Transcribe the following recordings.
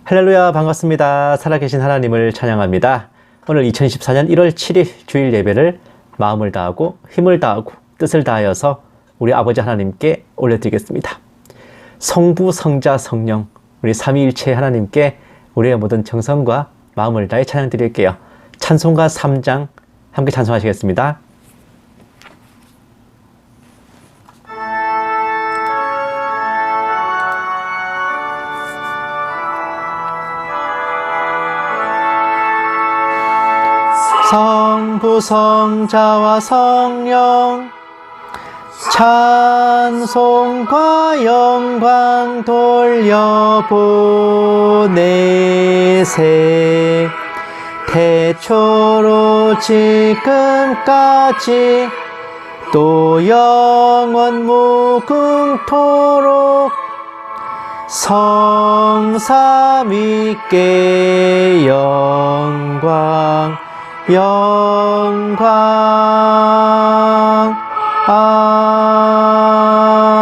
할렐루야, 반갑습니다. 살아계신 하나님을 찬양합니다. 오늘 2024년 1월 7일 주일 예배를 마음을 다하고 힘을 다하고 뜻을 다하여서 우리 아버지 하나님께 올려드리겠습니다. 성부, 성자, 성령 우리 삼위일체 하나님께 우리의 모든 정성과 마음을 다해 찬양 드릴게요. 찬송가 3장 함께 찬송하시겠습니다. 성부, 성자와 성령 찬송과 영광 돌려보내세. 태초로 지금까지 또 영원 무궁토록 성삼위께 영광 영광.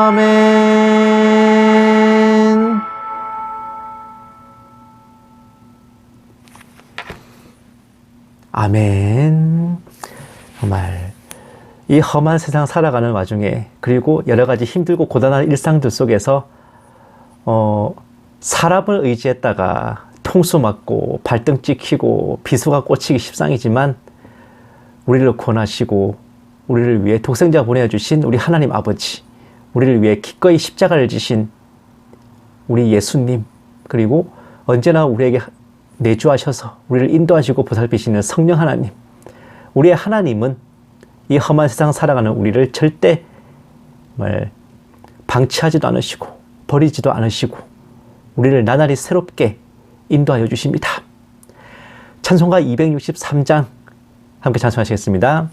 아멘. 아멘. 정말 이 험한 세상 살아가는 와중에, 그리고 여러 가지 힘들고 고단한 일상들 속에서 사람을 의지했다가 통수 맞고 발등 찍히고 비수가 꽂히기 십상이지만, 우리를 구원하시고 우리를 위해 독생자 보내주신 우리 하나님 아버지, 우리를 위해 기꺼이 십자가를 지신 우리 예수님, 그리고 언제나 우리에게 내주하셔서 우리를 인도하시고 보살피시는 성령 하나님, 우리의 하나님은 이 험한 세상 살아가는 우리를 절대 방치하지도 않으시고 버리지도 않으시고 우리를 나날이 새롭게 인도하여 주십니다. 찬송가 263장 함께 찬송하시겠습니다.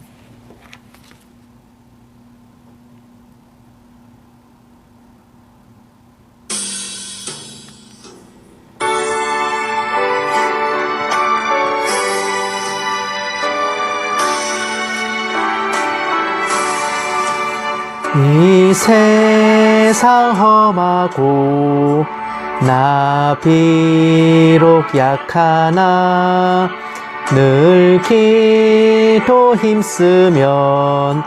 이 세상 험하고 나 비록 약하나 늘 기도 힘쓰면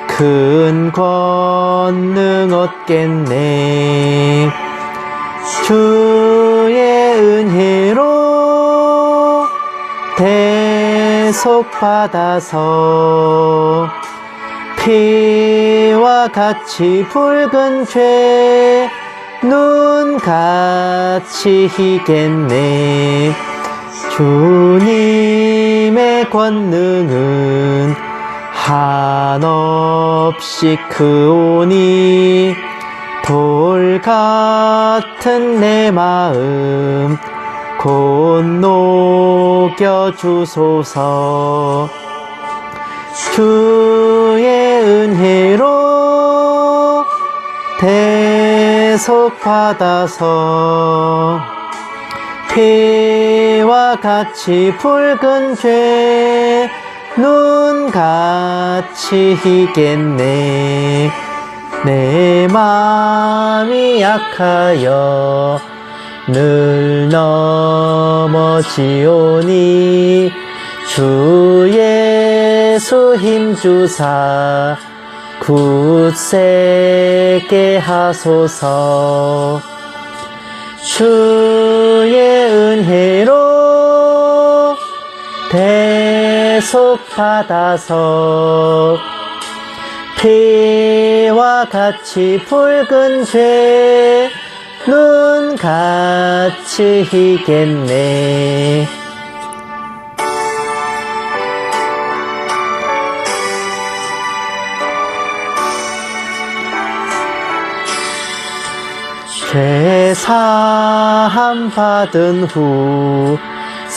큰 권능 얻겠네. 주의 은혜로 대속 받아서 피와 같이 붉은 죄 눈같이 희겠네. 주님의 권능은 한없이 크오니 돌 같은 내 마음 곧 녹여주소서. 주의 은혜로 대속 받아서 피와 같이 붉은 죄 눈같이 희겠네. 내 마음이 약하여 늘 넘어지오니 주 예수 힘주사 굳세게 하소서. 주의 은혜로 대속 받아서 피와 같이 붉은 죄 눈같이 희겠네. 죄 사함 받은 후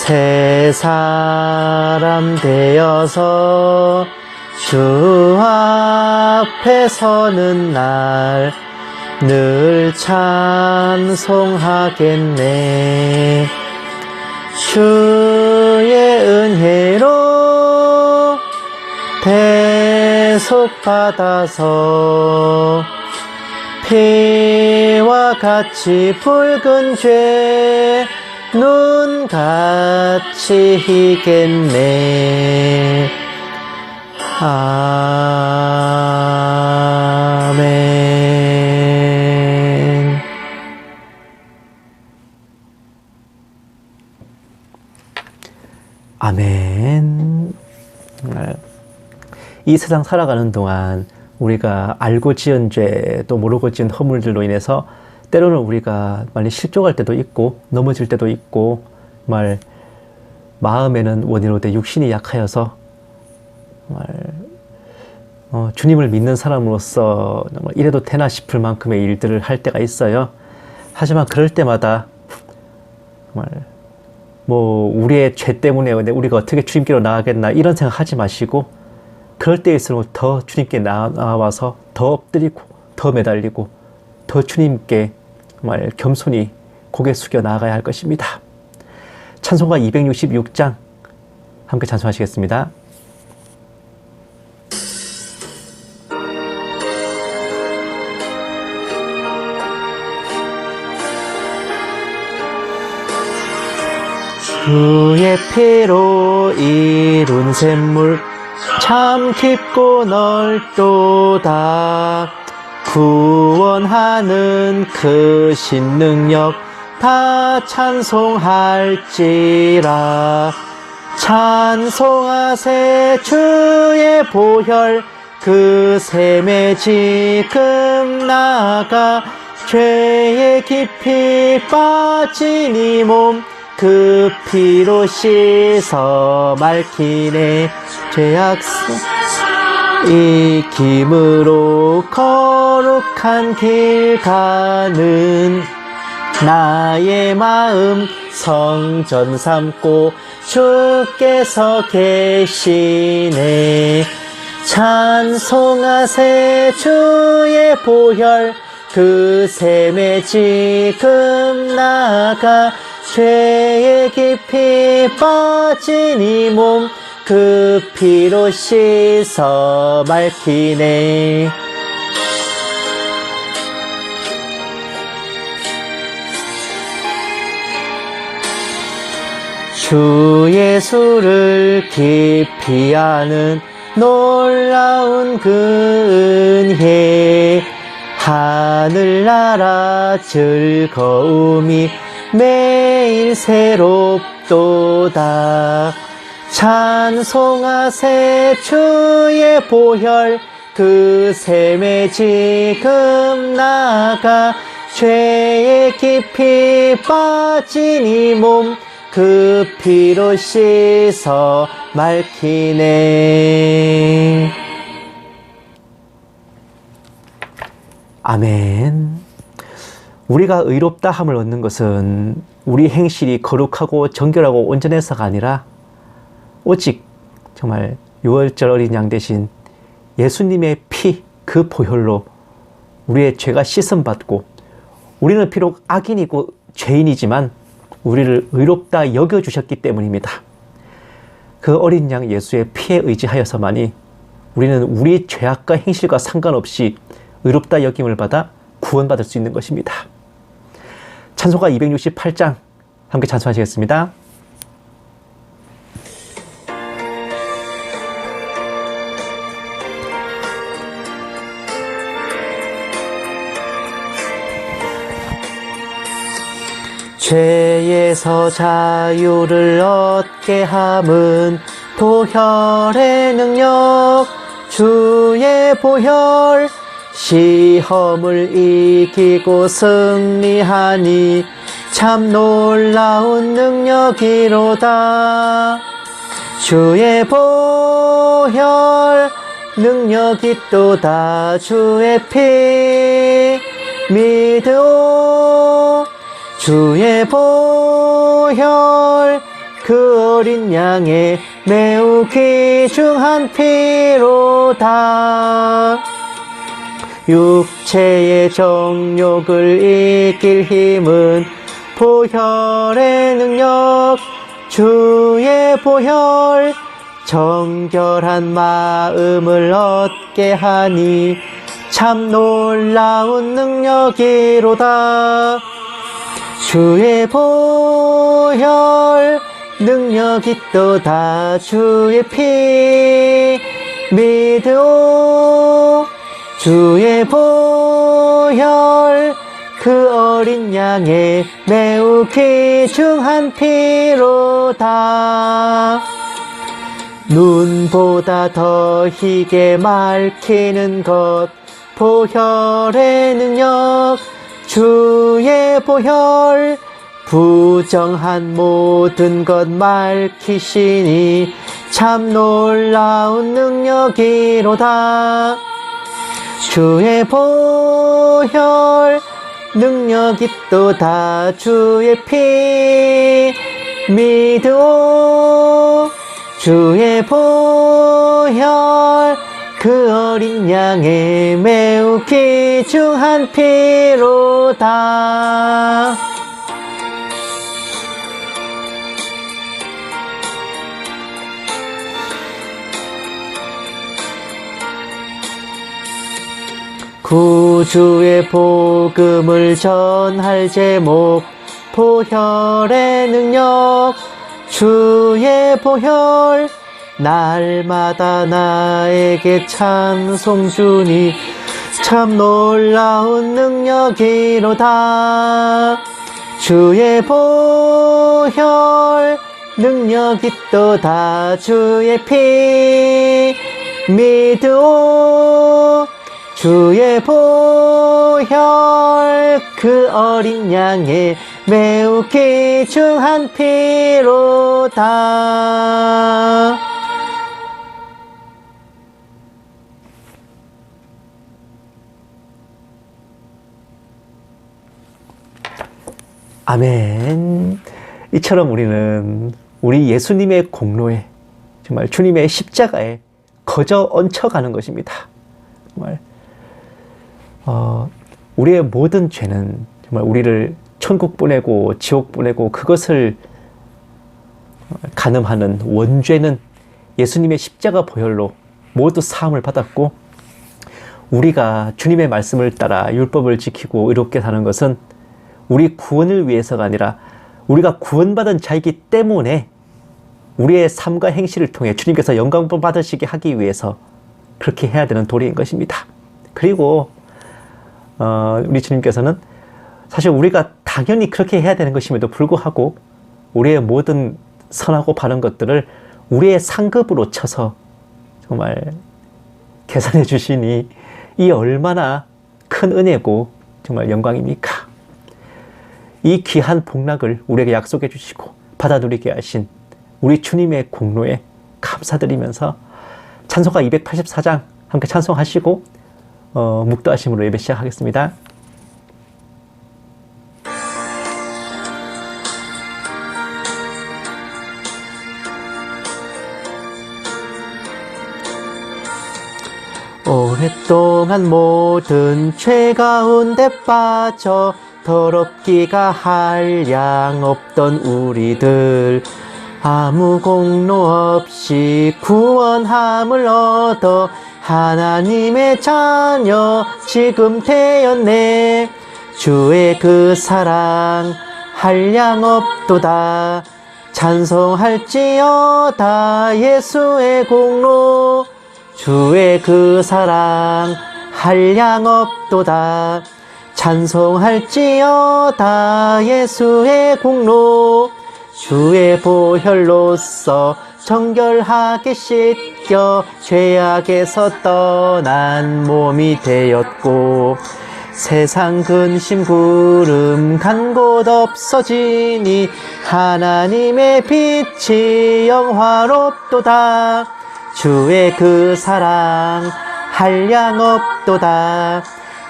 새 사람 되어서 주 앞에 서는 날 늘 찬송하겠네. 주의 은혜로 대속 받아서 피와 같이 붉은 죄 눈같이 희겠네. 아멘. 아멘. 이 세상 살아가는 동안 우리가 알고 지은 죄, 또 모르고 지은 허물들로 인해서 때로는 우리가 많이 실족할 때도 있고 넘어질 때도 있고, 정말 마음에는 원인으로 돼 육신이 약하여서 정말 주님을 믿는 사람으로서 정말 이래도 되나 싶을 만큼의 일들을 할 때가 있어요. 하지만 그럴 때마다 정말 우리의 죄 때문에 우리가 어떻게 주님께로 나아가겠나 이런 생각 하지 마시고, 그럴 때일수록 더 주님께 나와서 더 엎드리고 더 매달리고 더 주님께 정말 겸손히 고개 숙여 나아가야 할 것입니다. 찬송가 266장 함께 찬송하시겠습니다. 주의 피로 이룬 샘물 참 깊고 넓도다. 구원하는 크신 능력 다 찬송할지라. 찬송하세 주의 보혈 그 샘에 지금 나가. 죄에 깊이 빠진 이 몸 그 피로 씻어 맑히네. 죄악성 익힘으로 거룩한 길 가는 나의 마음 성전 삼고 주께서 계시네. 찬송하세 주의 보혈 그 샘에 지금 나가. 죄에 깊이 빠진 이 몸 그 피로 씻어 맑히네. 주 예수를 깊이 아는 놀라운 그 은혜, 하늘나라 즐거움이 매일 새롭도다. 찬송하세 주의 보혈 그 샘에 지금 나가. 죄에 깊이 빠진 이 몸 그 피로 씻어 맑히네. 아멘. 우리가 의롭다 함을 얻는 것은 우리 행실이 거룩하고 정결하고 온전해서가 아니라 오직 정말 유월절 어린 양 대신 예수님의 피, 그 보혈로 우리의 죄가 씻음받고, 우리는 비록 악인이고 죄인이지만 우리를 의롭다 여겨주셨기 때문입니다. 그 어린 양 예수의 피에 의지하여서만이 우리는 우리 죄악과 행실과 상관없이 의롭다 여김을 받아 구원받을 수 있는 것입니다. 찬송가 268장 함께 찬송하시겠습니다. 죄에서 자유를 얻게 함은 보혈의 능력, 주의 보혈. 시험을 이기고 승리하니 참 놀라운 능력이로다. 주의 보혈 능력이 또다. 주의 피 믿으오. 주의 보혈 그 어린 양의 매우 귀중한 피로다. 육체의 정욕을 이길 힘은 보혈의 능력, 주의 보혈. 정결한 마음을 얻게 하니 참 놀라운 능력이로다. 주의 보혈 능력이 또다 주의 피 믿으오 주의 보혈 그 어린 양의 매우 귀중한 피로다 눈보다 더 희게 맑히는 것 보혈의 능력 주의 보혈 부정한 모든 것 맑히시니 참 놀라운 능력이로다 주의 보혈 능력이 또다 주의 피 믿으오 주의 보혈 그 어린 양의 매우 귀중한 피로다 구주의 복음을 전할 제목 보혈의 능력 주의 보혈 날마다 나에게 찬송 주니 참 놀라운 능력이로다 주의 보혈 능력이 또다 주의 피 믿으오 주의 보혈 그 어린 양의 매우 귀중한 피로다 아멘. 이처럼 우리는 우리 예수님의 공로에 정말 주님의 십자가에 거저 얹혀가는 것입니다. 정말 우리의 모든 죄는 정말 우리를 천국 보내고 지옥 보내고 그것을 간음하는 원죄는 예수님의 십자가 보혈로 모두 사함을 받았고 우리가 주님의 말씀을 따라 율법을 지키고 의롭게 사는 것은 우리 구원을 위해서가 아니라 우리가 구원받은 자이기 때문에 우리의 삶과 행실을 통해 주님께서 영광 받으시게 하기 위해서 그렇게 해야 되는 도리인 것입니다. 그리고 우리 주님께서는 사실 우리가 당연히 그렇게 해야 되는 것임에도 불구하고 우리의 모든 선하고 바른 것들을 우리의 상급으로 쳐서 정말 계산해 주시니 이 얼마나 큰 은혜고 정말 영광입니까? 이 귀한 복락을 우리에게 약속해 주시고 받아 누리게 하신 우리 주님의 공로에 감사드리면서 찬송가 284장 함께 찬송하시고 묵도하심으로 예배 시작하겠습니다. 오랫동안 모든 죄 가운데 빠져 더럽기가 한량 없던 우리들 아무 공로 없이 구원함을 얻어 하나님의 자녀 지금 되었네 주의 그 사랑 한량 없도다 찬송할지어다 예수의 공로 주의 그 사랑 한량 없도다 찬송할지어다 예수의 공로 주의 보혈로써 정결하게 씻겨 죄악에서 떠난 몸이 되었고 세상 근심 구름 간 곳 없어지니 하나님의 빛이 영화롭도다 주의 그 사랑 한량 없도다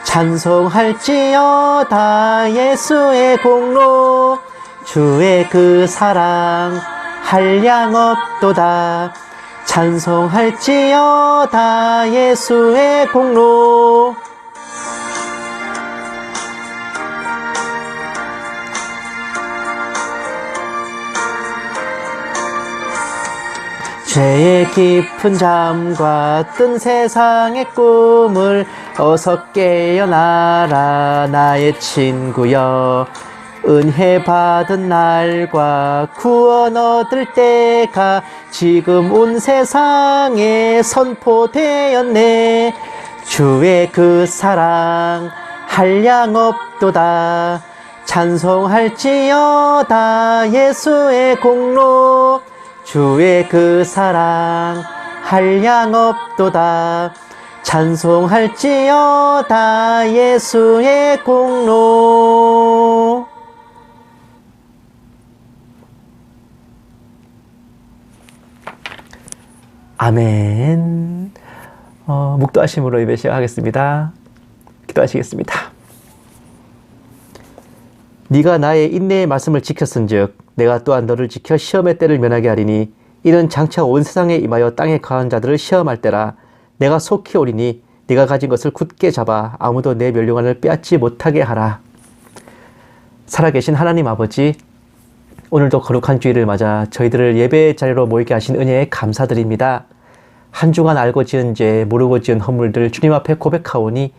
찬송할지어다 예수의 공로 주의 그 사랑 한량 없도다 찬송할지어다 예수의 공로 죄의 깊은 잠과 뜬 세상의 꿈을 어서 깨어나라 나의 친구여 은혜 받은 날과 구원 얻을 때가 지금 온 세상에 선포되었네. 주의 그 사랑 한량없도다. 찬송할지어다 예수의 공로. 주의 그 사랑 한량없도다. 찬송할지어다 예수의 공로. 아멘. 묵도하심으로 예배 시작하겠습니다. 기도하시겠습니다. 네가 나의 인내의 말씀을 지켰은즉 내가 또한 너를 지켜 시험의 때를 면하게 하리니 이는 장차 온 세상에 임하여 땅에 거한 자들을 시험할 때라. 내가 속히 오리니 네가 가진 것을 굳게 잡아 아무도 내 멸류관을 빼앗지 못하게 하라. 살아계신 하나님 아버지, 오늘도 거룩한 주일을 맞아 저희들을 예배의 자리로 모이게 하신 은혜에 감사드립니다. 한 주간 알고 지은 죄, 모르고 지은 허물들 주님 앞에 고백하오니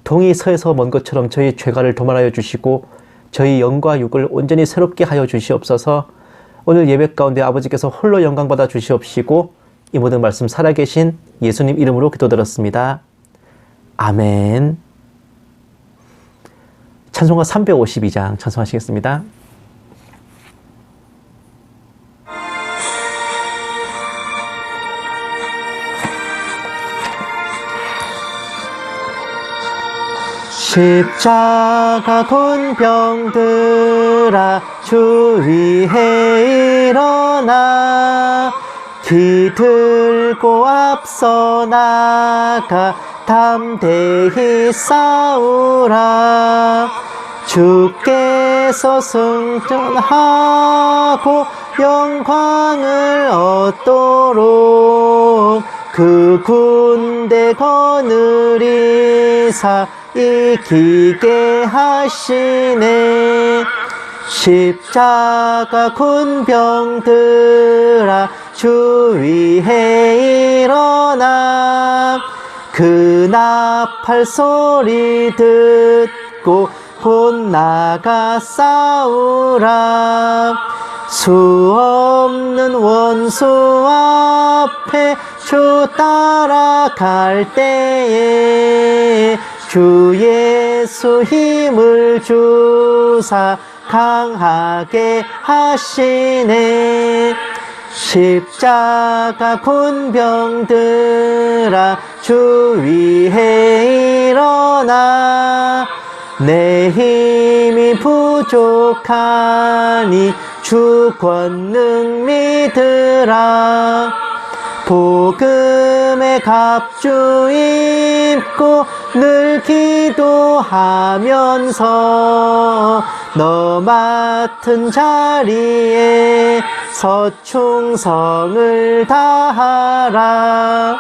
동이 서에서 먼 것처럼 저희 죄가를 도말하여 주시고 저희 영과 육을 온전히 새롭게 하여 주시옵소서. 오늘 예배 가운데 아버지께서 홀로 영광받아 주시옵시고 이 모든 말씀 살아계신 예수님 이름으로 기도드렸습니다. 아멘. 찬송가 352장 찬송하시겠습니다. 십자가 군병들아 주 위에 일어나. 기들고 앞서 나가 담대히 싸우라. 주께서 승천하고 영광을 얻도록 그 군대 거느리사 이기게 하시네. 십자가 군병들아 주 위에 일어나. 그 나팔 소리 듣고 곧 나가 싸우라. 수 없는 원수 앞에 주 따라갈 때에 주 예수 힘을 주사 강하게 하시네. 십자가 군병들아 주 위에 일어나. 내 힘이 부족하니 주 권능 믿으라. 복음의 갑주 입고 늘 기도하면서 너 맡은 자리에 서충성을 다하라.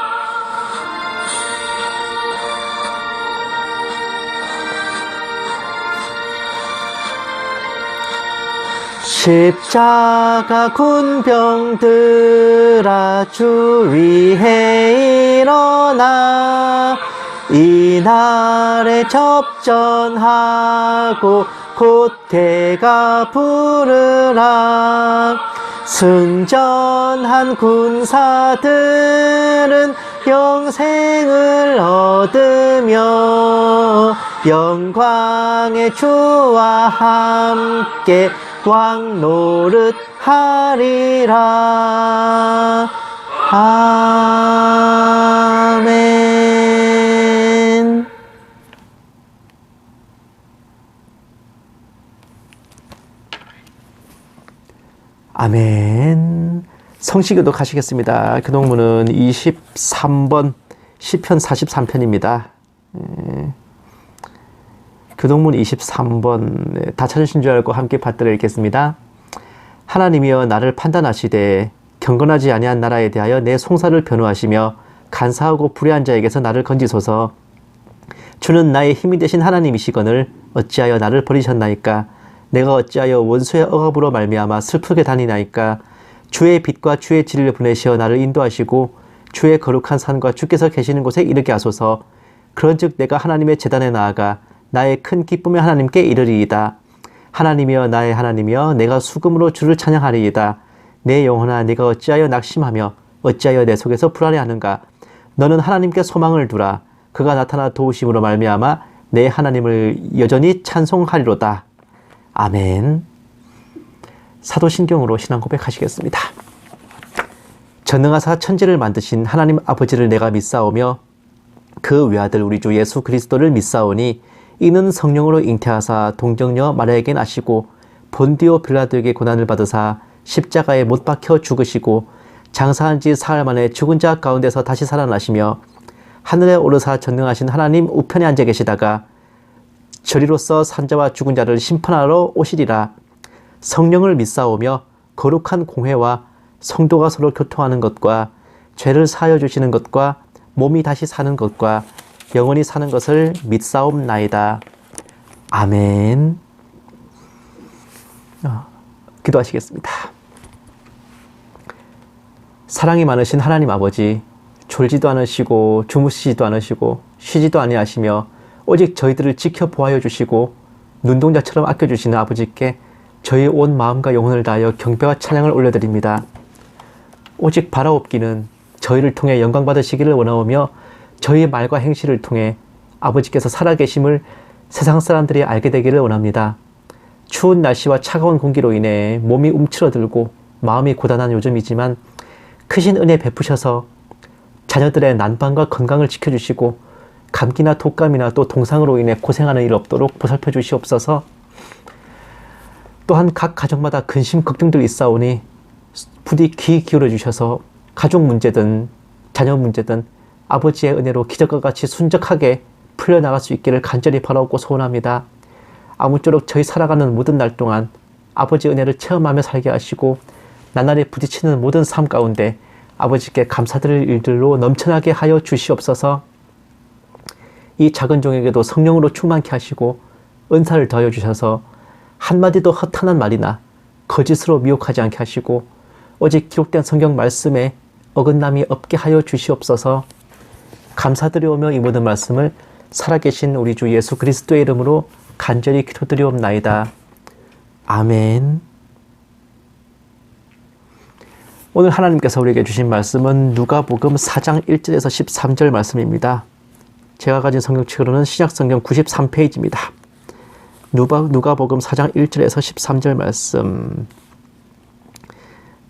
십자가 군병들아 주 위에 일어나. 이날에 접전하고 곧 대가 부르라. 승전한 군사들은 영생을 얻으며 영광의 주와 함께 왕 노릇 하리라. 아멘. 아멘. 성시교도 가시겠습니다. 교독문은 23번 시편 43편입니다. 교독문 23번 다 찾으신 줄 알고 함께 받들어 읽겠습니다. 하나님이여 나를 판단하시되 경건하지 아니한 나라에 대하여 내 송사를 변호하시며 간사하고 불의한 자에게서 나를 건지소서. 주는 나의 힘이 되신 하나님이시거늘 어찌하여 나를 버리셨나이까. 내가 어찌하여 원수의 억압으로 말미암아 슬프게 다니나이까. 주의 빛과 주의 진리를 보내시어 나를 인도하시고 주의 거룩한 산과 주께서 계시는 곳에 이르게 하소서. 그런즉 내가 하나님의 제단에 나아가 나의 큰 기쁨의 하나님께 이르리이다. 하나님이여 나의 하나님이여 내가 수금으로 주를 찬양하리이다. 내 영혼아 네가 어찌하여 낙심하며 어찌하여 내 속에서 불안해하는가. 너는 하나님께 소망을 두라. 그가 나타나 도우심으로 말미암아 내 하나님을 여전히 찬송하리로다. 아멘. 사도신경으로 신앙 고백하시겠습니다. 전능하사 천지를 만드신 하나님 아버지를 내가 믿사오며 그 외아들 우리 주 예수 그리스도를 믿사오니 이는 성령으로 잉태하사 동정녀 마리아에게 나시고 본디오 빌라도에게 고난을 받으사 십자가에 못 박혀 죽으시고 장사한 지 사흘 만에 죽은 자 가운데서 다시 살아나시며 하늘에 오르사 전능하신 하나님 우편에 앉아 계시다가 저리로서 산자와 죽은 자를 심판하러 오시리라. 성령을 믿사오며 거룩한 공회와 성도가 서로 교통하는 것과 죄를 사하여 주시는 것과 몸이 다시 사는 것과 영원히 사는 것을 믿사옵나이다. 아멘. 기도하시겠습니다. 사랑이 많으신 하나님 아버지, 졸지도 않으시고 주무시지도 않으시고 쉬지도 아니하시며 오직 저희들을 지켜보아여 주시고 눈동자처럼 아껴주시는 아버지께 저희 온 마음과 영혼을 다하여 경배와 찬양을 올려드립니다. 오직 바라옵기는 저희를 통해 영광 받으시기를 원하오며 저희의 말과 행실을 통해 아버지께서 살아계심을 세상 사람들이 알게 되기를 원합니다. 추운 날씨와 차가운 공기로 인해 몸이 움츠러들고 마음이 고단한 요즘이지만 크신 은혜 베푸셔서 자녀들의 난방과 건강을 지켜주시고 감기나 독감이나 또 동상으로 인해 고생하는 일 없도록 보살펴 주시옵소서. 또한 각 가정마다 근심 걱정들이 있사오니 부디 귀 기울여 주셔서 가족 문제든 자녀 문제든 아버지의 은혜로 기적과 같이 순적하게 풀려나갈 수 있기를 간절히 바라옵고 소원합니다. 아무쪼록 저희 살아가는 모든 날 동안 아버지의 은혜를 체험하며 살게 하시고 나날이 부딪히는 모든 삶 가운데 아버지께 감사드릴 일들로 넘쳐나게 하여 주시옵소서. 이 작은 종에게도 성령으로 충만케 하시고 은사를 더하여 주셔서 한마디도 허탄한 말이나 거짓으로 미혹하지 않게 하시고 오직 기록된 성경 말씀에 어긋남이 없게 하여 주시옵소서. 감사드리오며 이 모든 말씀을 살아계신 우리 주 예수 그리스도의 이름으로 간절히 기도드리옵나이다. 아멘. 오늘 하나님께서 우리에게 주신 말씀은 누가복음 4장 1절에서 13절 말씀입니다. 제가 가진 성경책으로는 신약성경 93페이지입니다. 누가복음 4장 1절에서 13절 말씀.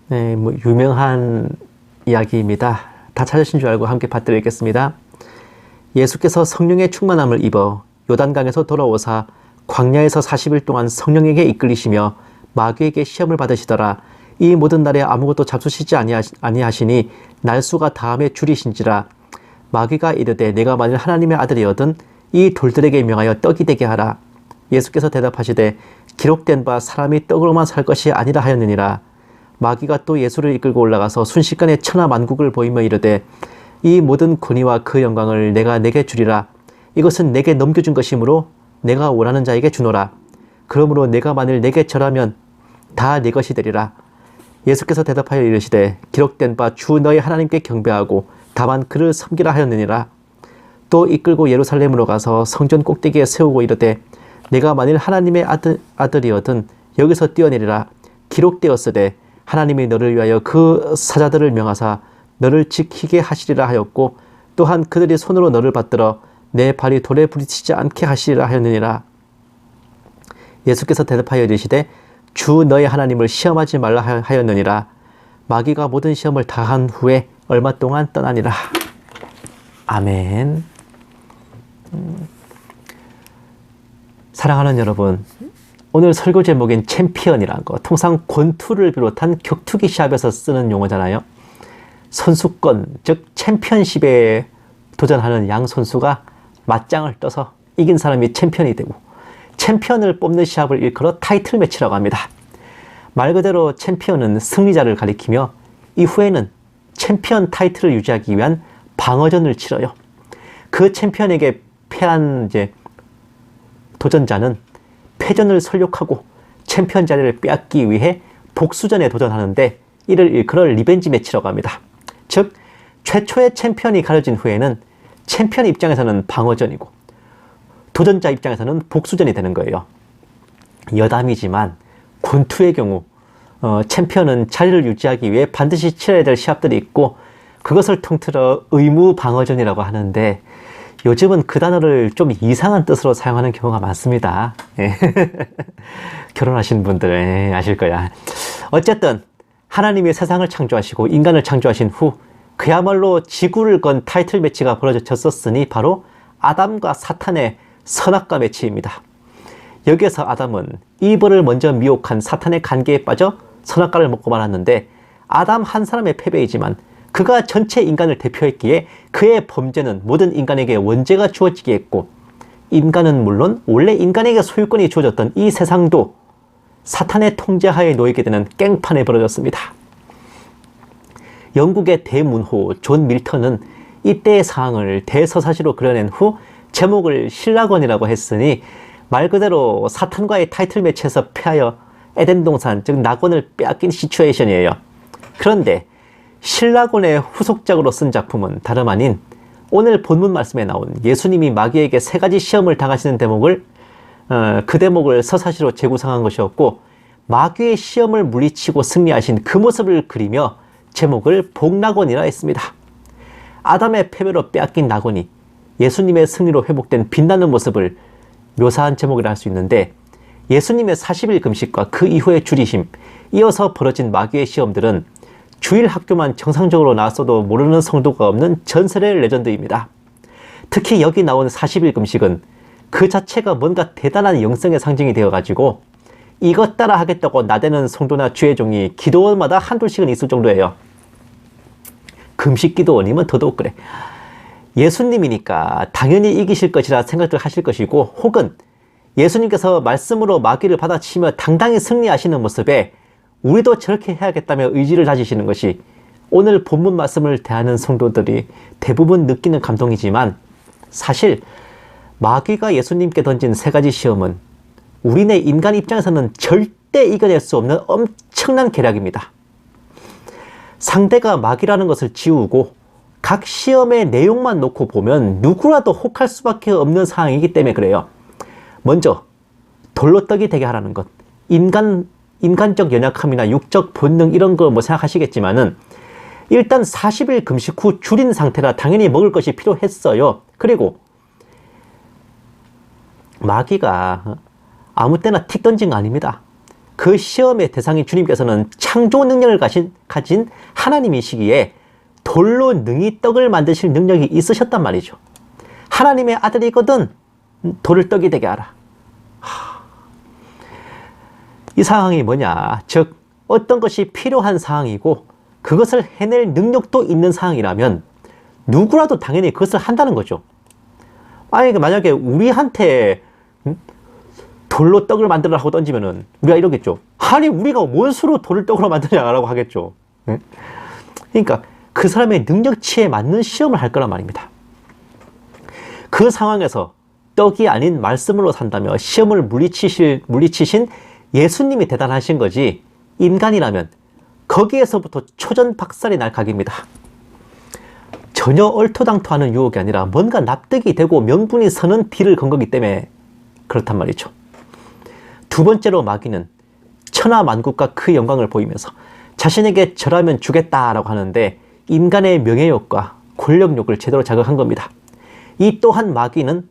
네, 유명한 이야기입니다. 다 찾으신 줄 알고 함께 받들겠습니다. 예수께서 성령의 충만함을 입어 요단강에서 돌아오사 광야에서 40일 동안 성령에게 이끌리시며 마귀에게 시험을 받으시더라. 이 모든 날에 아무것도 잡수시지 아니하시니 날수가 다함에 줄이신지라. 마귀가 이르되 내가 만일 하나님의 아들이거든 이 돌들에게 명하여 떡이 되게 하라. 예수께서 대답하시되 기록된 바 사람이 떡으로만 살 것이 아니라 하였느니라. 마귀가 또 예수를 이끌고 올라가서 순식간에 천하 만국을 보이며 이르되 이 모든 권위와 그 영광을 내가 내게 주리라. 이것은 내게 넘겨준 것이므로 내가 원하는 자에게 주노라. 그러므로 내가 만일 내게 절하면 다 내 것이 되리라. 예수께서 대답하여 이르시되 기록된 바 주 너희 하나님께 경배하고 다만 그를 섬기라 하였느니라. 또 이끌고 예루살렘으로 가서 성전 꼭대기에 세우고 이르되 내가 만일 하나님의 아들이거든 여기서 뛰어내리라. 기록되었으되 하나님이 너를 위하여 그 사자들을 명하사 너를 지키게 하시리라 하였고 또한 그들이 손으로 너를 받들어 내 발이 돌에 부딪히지 않게 하시리라 하였느니라. 예수께서 대답하여 이르시되 주 너의 하나님을 시험하지 말라 하였느니라. 마귀가 모든 시험을 다한 후에 얼마 동안 떠나니라. 아멘. 사랑하는 여러분, 오늘 설교 제목인 챔피언이라는 거, 통상 권투를 비롯한 격투기 시합에서 쓰는 용어잖아요. 선수권, 즉 챔피언십에 도전하는 양 선수가 맞짱을 떠서 이긴 사람이 챔피언이 되고, 챔피언을 뽑는 시합을 일컬어 타이틀 매치라고 합니다. 말 그대로 챔피언은 승리자를 가리키며 이후에는 챔피언 타이틀을 유지하기 위한 방어전을 치러요. 그 챔피언에게 패한 도전자는 패전을 설욕하고 챔피언 자리를 빼앗기 위해 복수전에 도전하는데 이를 일컬어 리벤지 매치라고 합니다. 즉 최초의 챔피언이 가려진 후에는 챔피언 입장에서는 방어전이고 도전자 입장에서는 복수전이 되는 거예요. 여담이지만 권투의 경우 챔피언은 자리를 유지하기 위해 반드시 치러야 될 시합들이 있고 그것을 통틀어 의무 방어전이라고 하는데 요즘은 그 단어를 좀 이상한 뜻으로 사용하는 경우가 많습니다. 예. 결혼하신 분들 아실 거야. 어쨌든 하나님이 세상을 창조하시고 인간을 창조하신 후 그야말로 지구를 건 타이틀 매치가 벌어졌었으니 바로 아담과 사탄의 선악과 매치입니다. 여기에서 아담은 이브를 먼저 미혹한 사탄의 관계에 빠져 선악과를 먹고 말았는데 아담 한 사람의 패배이지만 그가 전체 인간을 대표했기에 그의 범죄는 모든 인간에게 원죄가 주어지게 했고 인간은 물론 원래 인간에게 소유권이 주어졌던 이 세상도 사탄의 통제하에 놓이게 되는 깽판에 벌어졌습니다. 영국의 대문호 존 밀턴은 이때의 상황을 대서사시로 그려낸 후 제목을 신라권이라고 했으니 말 그대로 사탄과의 타이틀 매치에서 패하여 에덴 동산 즉 낙원을 빼앗긴 시츄에이션이에요. 그런데 신라권의 후속작으로 쓴 작품은 다름 아닌 오늘 본문 말씀에 나온 예수님이 마귀에게 3가지 시험을 당하시는 대목을 그 대목을 서사시로 재구성한 것이었고 마귀의 시험을 물리치고 승리하신 그 모습을 그리며 제목을 복낙원이라 했습니다. 아담의 패배로 빼앗긴 낙원이 예수님의 승리로 회복된 빛나는 모습을 묘사한 제목이라 할 수 있는데 예수님의 40일 금식과 그 이후의 줄이심, 이어서 벌어진 마귀의 시험들은 주일 학교만 정상적으로 나왔어도 모르는 성도가 없는 전설의 레전드입니다. 특히 여기 나온 40일 금식은 그 자체가 뭔가 대단한 영성의 상징이 되어가지고 이것 따라 하겠다고 나대는 성도나 주의 종이 기도원마다 한둘씩은 있을 정도예요. 금식 기도원이면 더더욱 그래. 예수님이니까 당연히 이기실 것이라 생각을 하실 것이고 혹은 예수님께서 말씀으로 마귀를 받아치며 당당히 승리하시는 모습에 우리도 저렇게 해야겠다며 의지를 다지시는 것이 오늘 본문 말씀을 대하는 성도들이 대부분 느끼는 감동이지만 사실 마귀가 예수님께 던진 3가지 시험은 우리네 인간 입장에서는 절대 이겨낼 수 없는 엄청난 계략입니다. 상대가 마귀라는 것을 지우고 각 시험의 내용만 놓고 보면 누구라도 혹할 수밖에 없는 상황이기 때문에 그래요. 먼저 돌로 떡이 되게 하라는 것. 인간적 연약함이나 육적 본능 이런 거 뭐 생각하시겠지만은 일단 40일 금식 후 줄인 상태라 당연히 먹을 것이 필요했어요. 그리고 마귀가 아무 때나 틱 던진 거 아닙니다. 그 시험의 대상인 주님께서는 창조 능력을 가진 하나님이시기에 돌로 능히 떡을 만드실 능력이 있으셨단 말이죠. 하나님의 아들이거든 돌을 떡이 되게 하라. 이 상황이 뭐냐? 즉 어떤 것이 필요한 상황이고 그것을 해낼 능력도 있는 상황이라면 누구라도 당연히 그것을 한다는 거죠. 아니 만약에 우리한테 돌로 떡을 만들라고 던지면은 우리가 이러겠죠. 아니 우리가 뭔 수로 돌을 떡으로 만드냐라고 하겠죠. 그러니까 그 사람의 능력치에 맞는 시험을 할 거란 말입니다. 그 상황에서 떡이 아닌 말씀으로 산다며 시험을 물리치신 예수님이 대단하신 거지 인간이라면 거기에서부터 초전박살이 날 각입니다. 전혀 얼토당토하는 유혹이 아니라 뭔가 납득이 되고 명분이 서는 딜을 건 거기 때문에 그렇단 말이죠. 두 번째로 마귀는 천하만국과 그 영광을 보이면서 자신에게 절하면 주겠다라고 하는데 인간의 명예욕과 권력욕을 제대로 자극한 겁니다. 이 또한 마귀는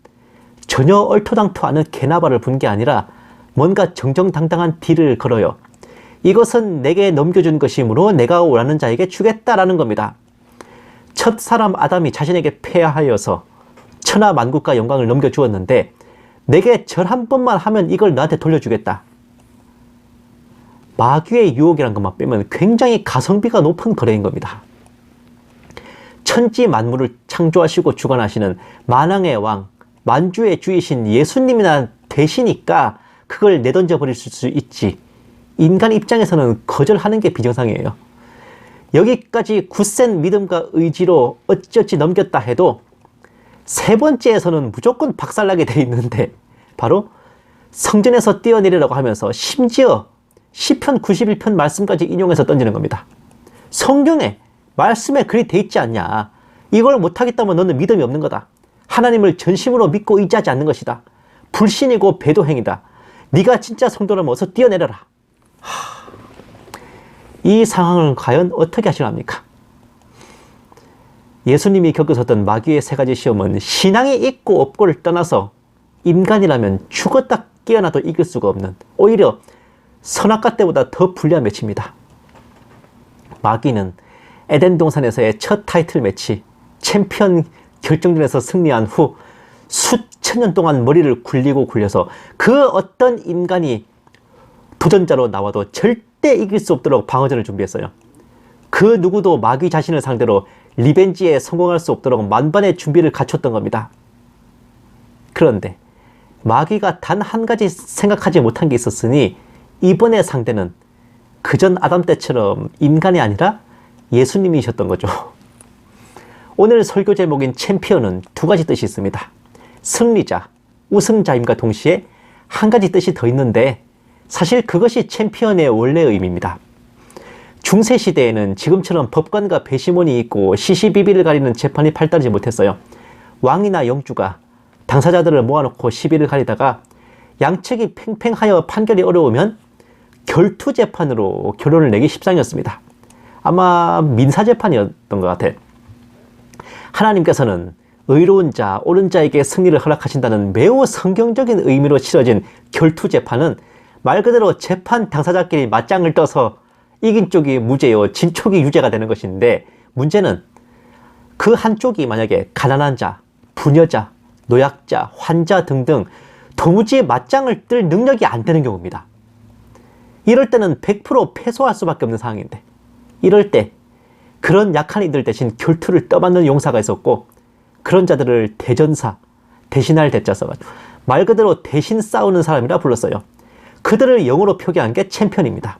전혀 얼토당토하는 개나발을 분 게 아니라 뭔가 정정당당한 딜을 걸어요. 이것은 내게 넘겨준 것이므로 내가 원하는 자에게 주겠다라는 겁니다. 첫 사람 아담이 자신에게 패하여서 천하만국과 영광을 넘겨주었는데 내게 절 한 번만 하면 이걸 너한테 돌려주겠다. 마귀의 유혹이란 것만 빼면 굉장히 가성비가 높은 거래인 겁니다. 천지 만물을 창조하시고 주관하시는 만왕의 왕, 만주의 주이신 예수님이나 되시니까 그걸 내던져 버릴 수 있지. 인간 입장에서는 거절하는 게 비정상이에요. 여기까지 굳센 믿음과 의지로 어찌어찌 넘겼다 해도 세 번째에서는 무조건 박살나게 돼 있는데 바로 성전에서 뛰어내리라고 하면서 심지어 시편 91편 말씀까지 인용해서 던지는 겁니다. 성경에 말씀에 그리 돼 있지 않냐. 이걸 못하겠다면 너는 믿음이 없는 거다. 하나님을 전심으로 믿고 의지하지 않는 것이다. 불신이고 배도행이다. 네가 진짜 성도라면 어서 뛰어내려라. 이 상황을 과연 어떻게 하시랍니까? 예수님이 겪으셨던 마귀의 세 가지 시험은 신앙이 있고 없고를 떠나서 인간이라면 죽었다 깨어나도 이길 수가 없는, 오히려 선악과 때보다 더 불리한 매치입니다. 마귀는 에덴 동산에서의 첫 타이틀 매치, 챔피언 결정전에서 승리한 후 수천 년 동안 머리를 굴리고 굴려서 그 어떤 인간이 도전자로 나와도 절대 이길 수 없도록 방어전을 준비했어요. 그 누구도 마귀 자신을 상대로 리벤지에 성공할 수 없도록 만반의 준비를 갖췄던 겁니다. 그런데 마귀가 단 한 가지 생각하지 못한 게 있었으니 이번의 상대는 그전 아담 때처럼 인간이 아니라 예수님이셨던 거죠. 오늘 설교 제목인 챔피언은 두 가지 뜻이 있습니다. 승리자, 우승자임과 동시에 한 가지 뜻이 더 있는데 사실 그것이 챔피언의 원래 의미입니다. 중세시대에는 지금처럼 법관과 배심원이 있고 시시비비를 가리는 재판이 발달하지 못했어요. 왕이나 영주가 당사자들을 모아놓고 시비를 가리다가 양측이 팽팽하여 판결이 어려우면 결투재판으로 결론을 내기 십상이었습니다. 아마 민사재판이었던 것 같아요. 하나님께서는 의로운 자, 옳은 자에게 승리를 허락하신다는 매우 성경적인 의미로 치러진 결투재판은 말 그대로 재판 당사자끼리 맞짱을 떠서 이긴 쪽이 무죄요, 진 쪽이 유죄가 되는 것인데, 문제는 그 한쪽이 만약에 가난한 자, 부녀자, 노약자, 환자 등등 도무지 맞짱을 뜰 능력이 안 되는 경우입니다. 이럴 때는 100% 패소할 수밖에 없는 상황인데, 이럴 때 그런 약한 이들 대신 결투를 떠받는 용사가 있었고, 그런 자들을 대전사, 대신할 대자 써가지고 말 그대로 대신 싸우는 사람이라 불렀어요. 그들을 영어로 표기한 게 챔피언입니다.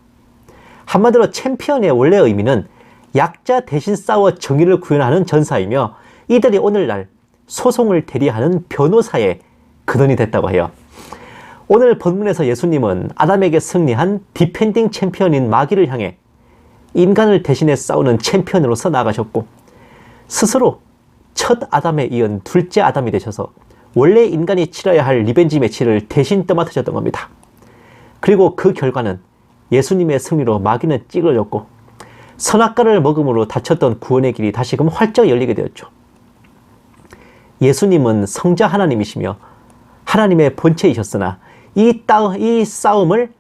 한마디로 챔피언의 원래 의미는 약자 대신 싸워 정의를 구현하는 전사이며, 이들이 오늘날 소송을 대리하는 변호사의 근원이 됐다고 해요. 오늘 본문에서 예수님은 아담에게 승리한 디펜딩 챔피언인 마귀를 향해 인간을 대신해 싸우는 챔피언으로서 나아가셨고, 스스로 첫 아담에 이은 둘째 아담이 되셔서 원래 인간이 치러야 할 리벤지 매치를 대신 떠맡으셨던 겁니다. 그리고 그 결과는 예수님의 승리로 마귀는 찌그러졌고, 선악과를 먹음으로 닫혔던 구원의 길이 다시금 활짝 열리게 되었죠. 예수님은 성자 하나님이시며 하나님의 본체이셨으나 이 싸움을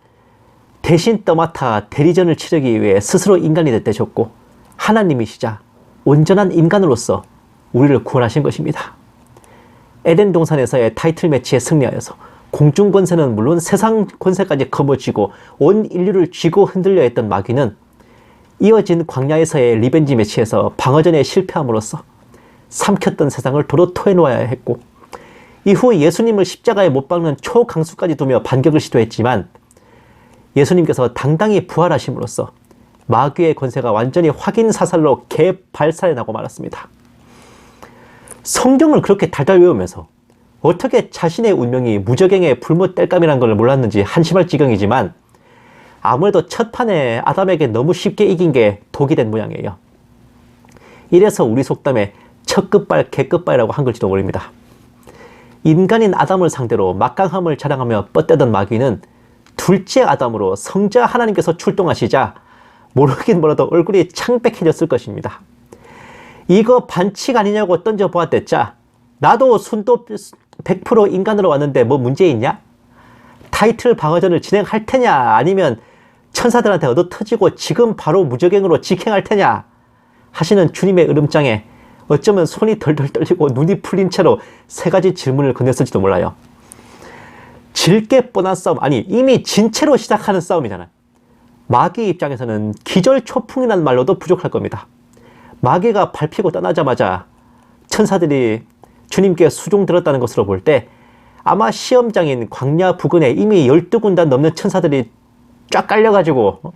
대신 떠맡아 대리전을 치르기 위해 스스로 인간이 되셨고, 하나님이시자 온전한 인간으로서 우리를 구원하신 것입니다. 에덴 동산에서의 타이틀 매치에 승리하여서 공중 권세는 물론 세상 권세까지 거머쥐고 온 인류를 쥐고 흔들려 했던 마귀는 이어진 광야에서의 리벤지 매치에서 방어전에 실패함으로써 삼켰던 세상을 도로 토해놓아야 했고, 이후 예수님을 십자가에 못 박는 초강수까지 두며 반격을 시도했지만 예수님께서 당당히 부활하심으로써 마귀의 권세가 완전히 확인사살로 개발살해 나고 말았습니다. 성경을 그렇게 달달 외우면서 어떻게 자신의 운명이 무적행의 불못 뗄감이라는 걸 몰랐는지 한심할 지경이지만, 아무래도 첫 판에 아담에게 너무 쉽게 이긴 게 독이 된 모양이에요. 이래서 우리 속담에 첫 끝발 개끝발이라고 한 걸지도 모릅니다. 인간인 아담을 상대로 막강함을 자랑하며 뻗대던 마귀는 둘째 아담으로 성자 하나님께서 출동하시자 모르긴 몰라도 얼굴이 창백해졌을 것입니다. 이거 반칙 아니냐고 던져보았댔자 나도 순도 100% 인간으로 왔는데 뭐 문제 있냐? 타이틀 방어전을 진행할 테냐, 아니면 천사들한테 얻어터지고 지금 바로 무적행으로 직행할 테냐 하시는 주님의 으름장에 어쩌면 손이 덜덜 떨리고 눈이 풀린 채로 세 가지 질문을 건넸을지도 몰라요. 질 게 뻔한 싸움, 아니 이미 진 채로 시작하는 싸움이잖아요. 마귀 입장에서는 기절초풍이라는 말로도 부족할 겁니다. 마귀가 밟히고 떠나자마자 천사들이 주님께 수종 들었다는 것으로 볼 때 아마 시험장인 광야 부근에 이미 12군단 넘는 천사들이 쫙 깔려가지고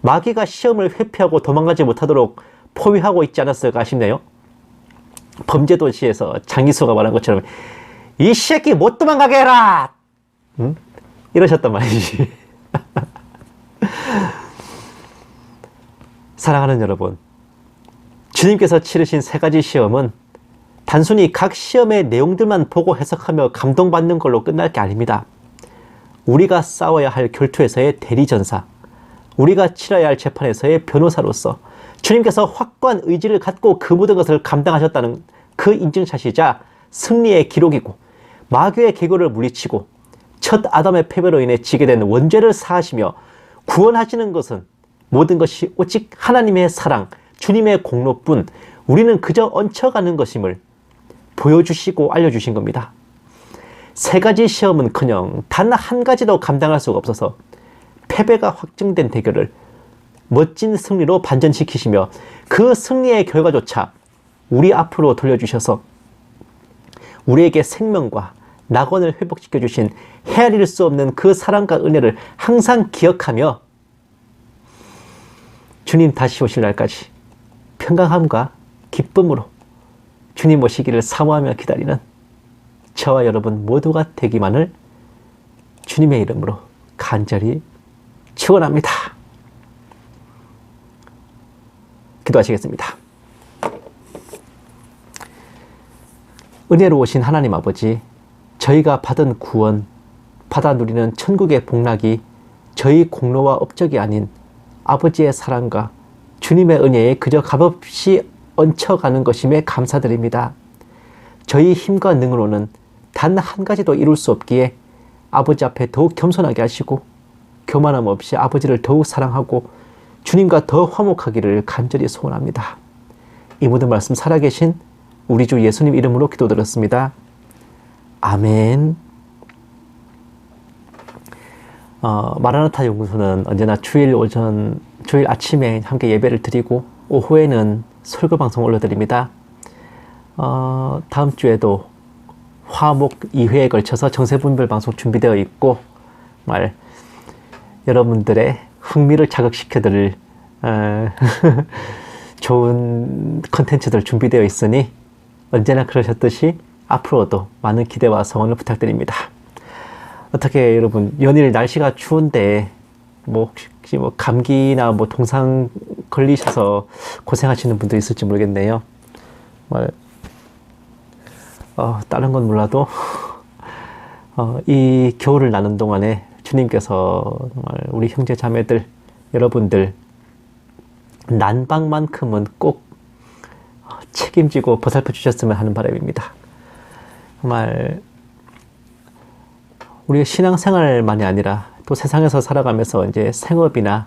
마귀가 시험을 회피하고 도망가지 못하도록 포위하고 있지 않았을까 싶네요. 범죄도시에서 장이수가 말한 것처럼 이 새끼 못 도망가게 해라! 응? 이러셨단 말이지. 사랑하는 여러분, 주님께서 치르신 세 가지 시험은 단순히 각 시험의 내용들만 보고 해석하며 감동받는 걸로 끝날 게 아닙니다. 우리가 싸워야 할 결투에서의 대리전사, 우리가 치러야 할 재판에서의 변호사로서 주님께서 확고한 의지를 갖고 그 모든 것을 감당하셨다는 그 인증샷이자 승리의 기록이고, 마귀의 계교를 물리치고 첫 아담의 패배로 인해 지게 된 원죄를 사하시며 구원하시는 것은 모든 것이 오직 하나님의 사랑, 주님의 공로뿐, 우리는 그저 얹혀가는 것임을 보여주시고 알려주신 겁니다. 세 가지 시험은커녕 단 한 가지도 감당할 수가 없어서 패배가 확정된 대결을 멋진 승리로 반전시키시며 그 승리의 결과조차 우리 앞으로 돌려주셔서 우리에게 생명과 낙원을 회복시켜주신 헤아릴 수 없는 그 사랑과 은혜를 항상 기억하며 주님 다시 오실 날까지 평강함과 기쁨으로 주님 오시기를 사모하며 기다리는 저와 여러분 모두가 되기만을 주님의 이름으로 간절히 축원합니다. 기도하시겠습니다. 은혜로우신 하나님 아버지, 저희가 받은 구원, 받아 누리는 천국의 복락이 저희 공로와 업적이 아닌 아버지의 사랑과 주님의 은혜에 그저 값없이 얹혀가는 것임에 감사드립니다. 저희 힘과 능으로는 단 한 가지도 이룰 수 없기에 아버지 앞에 더욱 겸손하게 하시고 교만함 없이 아버지를 더욱 사랑하고 주님과 더 화목하기를 간절히 소원합니다. 이 모든 말씀 살아계신 우리 주 예수님 이름으로 기도드렸습니다. 아멘. 마라나타 연구소는 언제나 주일 아침에 함께 예배를 드리고 오후에는 설교 방송 올려드립니다. 다음 주에도 화목 2회에 걸쳐서 정세분별 방송 준비되어 있고, 정말 여러분들의 흥미를 자극시켜드릴 좋은 컨텐츠들 준비되어 있으니 언제나 그러셨듯이 앞으로도 많은 기대와 성원을 부탁드립니다. 어떻게 여러분, 연일 날씨가 추운데 혹시 감기나 동상 걸리셔서 고생하시는 분도 있을지 모르겠네요. 정말 다른 건 몰라도 이 겨울을 나는 동안에 주님께서 정말 우리 형제 자매들 여러분들 난방만큼은 꼭 책임지고 보살펴 주셨으면 하는 바람입니다. 정말 우리의 신앙생활만이 아니라 또 세상에서 살아가면서 이제 생업이나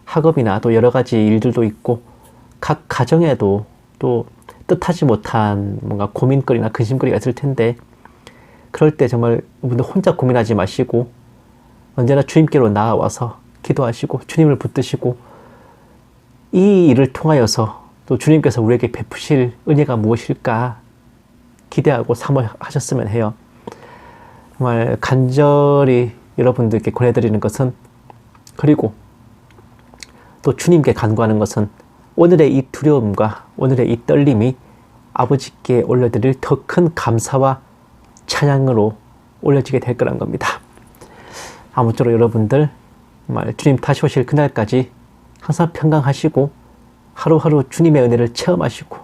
학업이나 또 여러 가지 일들도 있고 각 가정에도 또 뜻하지 못한 뭔가 고민거리나 근심거리가 있을 텐데, 그럴 때 정말 여러분들 혼자 고민하지 마시고 언제나 주님께로 나아와서 기도하시고 주님을 붙드시고 이 일을 통하여서 또 주님께서 우리에게 베푸실 은혜가 무엇일까 기대하고 사모하셨으면 해요. 정말 간절히 여러분들께 권해드리는 것은, 그리고 또 주님께 간구하는 것은 오늘의 이 두려움과 오늘의 이 떨림이 아버지께 올려드릴 더 큰 감사와 찬양으로 올려지게 될 거란 겁니다. 아무쪼록 여러분들 정말 주님 다시 오실 그날까지 항상 평강하시고 하루하루 주님의 은혜를 체험하시고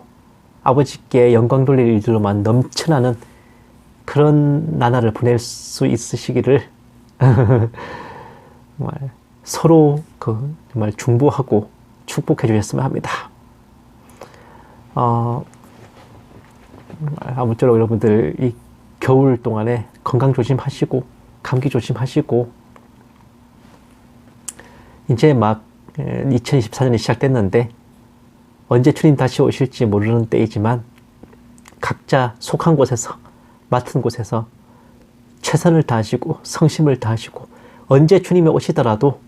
아버지께 영광 돌릴 일들로만 넘쳐나는 그런 나날을 보낼 수 있으시기를 정말 서로 정말 중보하고 축복해 주셨으면 합니다. 아무쪼록 여러분들 이 겨울 동안에 건강 조심하시고 감기 조심하시고, 이제 막 2024년이 시작됐는데 언제 주님 다시 오실지 모르는 때이지만 각자 속한 곳에서 맡은 곳에서 최선을 다하시고 성심을 다하시고 언제 주님이 오시더라도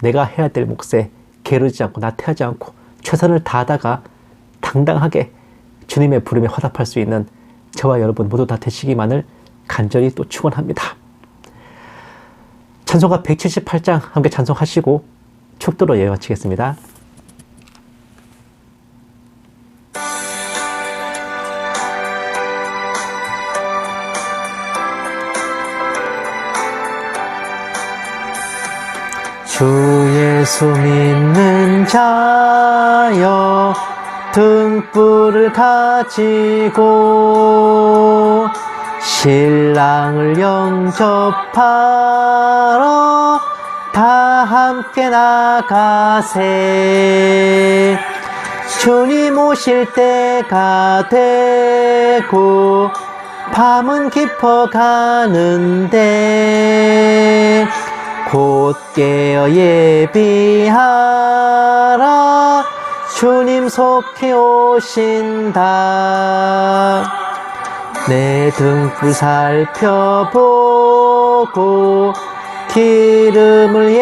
내가 해야 될 몫에 게으르지 않고 나태하지 않고 최선을 다하다가 당당하게 주님의 부름에 화답할 수 있는 저와 여러분 모두 다 되시기만을 간절히 또 축원합니다. 찬송가 178장 함께 찬송하시고 축도로 예배 마치겠습니다. 주 예수 믿는 자여 등불을 가지고 신랑을 영접하러 다 함께 나가세. 주님 오실 때가 되고 밤은 깊어가는데 곧 깨어 예비하라. 주님 속히 오신다. 내 등불 살펴보고 기름을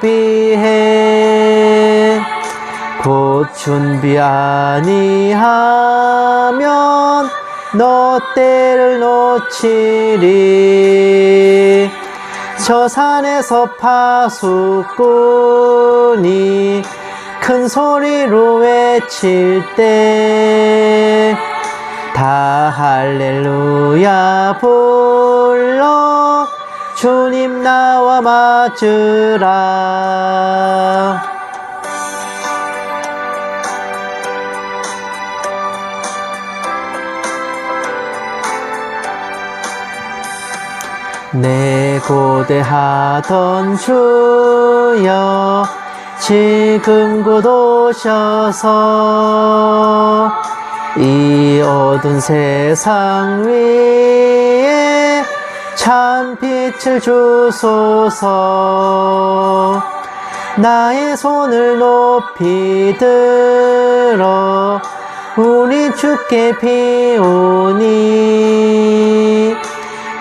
예비해. 곧 준비 아니하면 너 때를 놓치리. 저 산에서 파수꾼이 큰 소리로 외칠 때 다 할렐루야 불러 주님 나와 맞으라. 내 고대하던 주여 지금 곧 오셔서 이 어두운 세상 위에 참 빛을 주소서. 나의 손을 높이 들어 우리 주께 비오니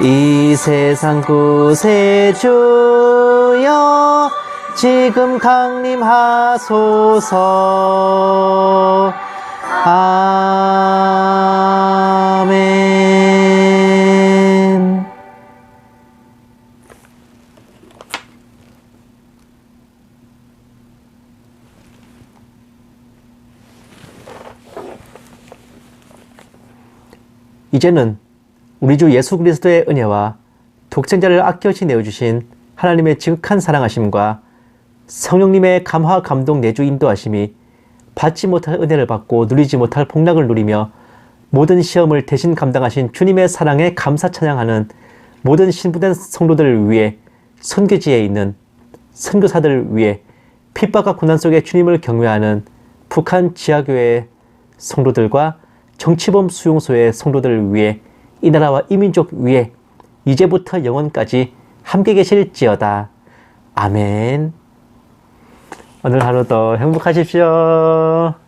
이 세상 구세주여 지금 강림하소서. 아멘. 이제는 우리 주 예수 그리스도의 은혜와 독생자를 아껴시 내어주신 하나님의 지극한 사랑하심과 성령님의 감화 감동 내주 인도하심이 받지 못할 은혜를 받고 누리지 못할 복락을 누리며 모든 시험을 대신 감당하신 주님의 사랑에 감사 찬양하는 모든 신부된 성도들을 위해, 선교지에 있는 선교사들을 위해, 핍박과 고난 속에 주님을 경외하는 북한 지하교회 성도들과 정치범 수용소의 성도들을 위해, 이 나라와 이 민족 위에 이제부터 영원까지 함께 계실지어다. 아멘. 오늘 하루도 행복하십시오.